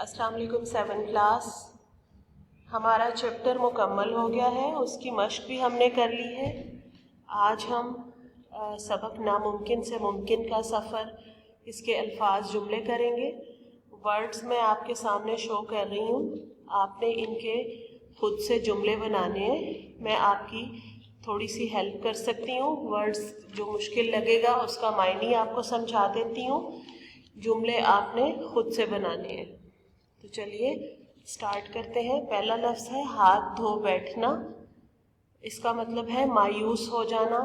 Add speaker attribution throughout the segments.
Speaker 1: अस्सलाम वालेकुम 7 क्लास। हमारा चैप्टर मुकम्मल हो गया है, उसकी मश्क भी हमने कर ली है। आज हम सबक नामुमकिन से मुमकिन का सफ़र, इसके अल्फाज जुमले करेंगे। वर्ड्स मैं आपके सामने शो कर रही हूँ, आपने इनके खुद से जुमले बनाने हैं। मैं आपकी थोड़ी सी हेल्प कर सकती हूँ। वर्ड्स जो मुश्किल लगेगा उसका मायने आपको समझा देती हूँ, जुमले आपने खुद से बनाने हैं। तो चलिए स्टार्ट करते हैं। पहला लफ्ज़ है हाथ धो बैठना। इसका मतलब है मायूस हो जाना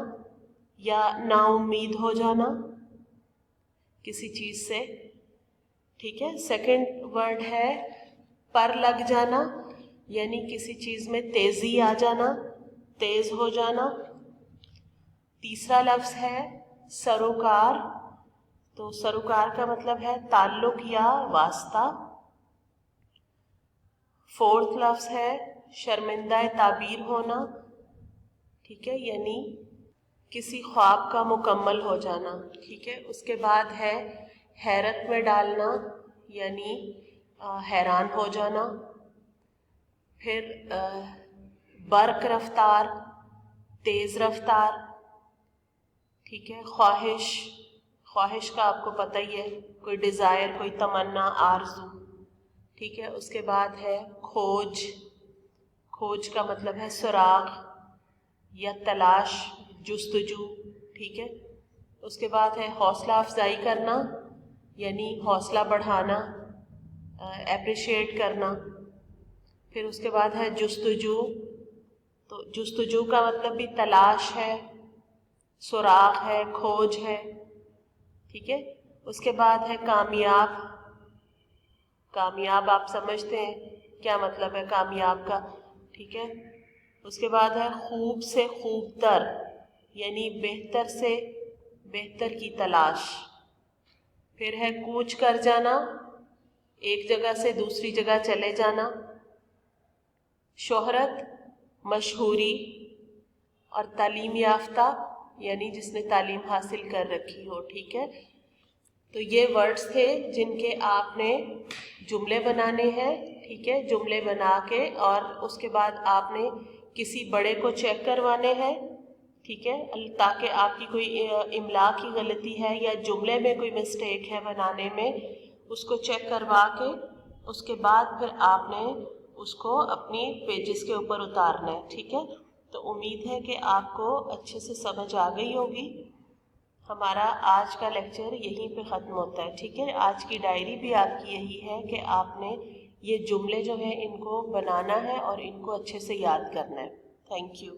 Speaker 1: या नाउम्मीद हो जाना किसी चीज़ से, ठीक है। सेकंड वर्ड है पर लग जाना, यानी किसी चीज़ में तेज़ी आ जाना, तेज़ हो जाना। तीसरा लफ्ज़ है सरोकार। तो सरोकार का मतलब है ताल्लुक़ या वास्ता। फोर्थ लफ्ज़ है शर्मिंदा ताबीर होना, ठीक है, यानी किसी ख्वाब का मुकम्मल हो जाना, ठीक है। उसके बाद है हैरत में डालना, यानी हैरान हो जाना। फिर बर्क रफ्तार, तेज़ रफ्तार, ठीक है। ख्वाहिश, ख्वाहिश का आपको पता ही है, कोई डिज़ायर, कोई तमन्ना, आरज़ू, ठीक है। उसके बाद है खोज। खोज का मतलब है सुराग या तलाश, जुस्तजू, ठीक है। उसके बाद है हौसला अफजाई करना, यानी हौसला बढ़ाना, एप्रिशिएट करना। फिर उसके बाद है जुस्तजू। तो जुस्तजू का मतलब भी तलाश है, सुराग है, खोज है, ठीक है। उसके बाद है कामयाब। कामयाब आप समझते हैं क्या मतलब है कामयाब का, ठीक है। उसके बाद है खूब से खूबतर, यानी बेहतर से बेहतर की तलाश। फिर है कूच कर जाना, एक जगह से दूसरी जगह चले जाना। शोहरत, मशहूरी। और तालीम याफ्ता, यानी जिसने तालीम हासिल कर रखी हो, ठीक है। तो ये वर्ड्स थे जिनके आपने जुमले बनाने हैं, ठीक है। जुमले बना के और उसके बाद आपने किसी बड़े को चेक करवाने हैं, ठीक है, ताकि आपकी कोई इमला की गलती है या जुमले में कोई मिस्टेक है बनाने में, उसको चेक करवा के उसके बाद फिर आपने उसको अपनी पेजेस के ऊपर उतारना है, ठीक है। तो उम्मीद है कि आपको अच्छे से समझ आ गई होगी। हमारा आज का लेक्चर यहीं पे ख़त्म होता है, ठीक है। आज की डायरी भी आपकी यही है कि आपने ये जुमले जो हैं इनको बनाना है और इनको अच्छे से याद करना है। Thank you.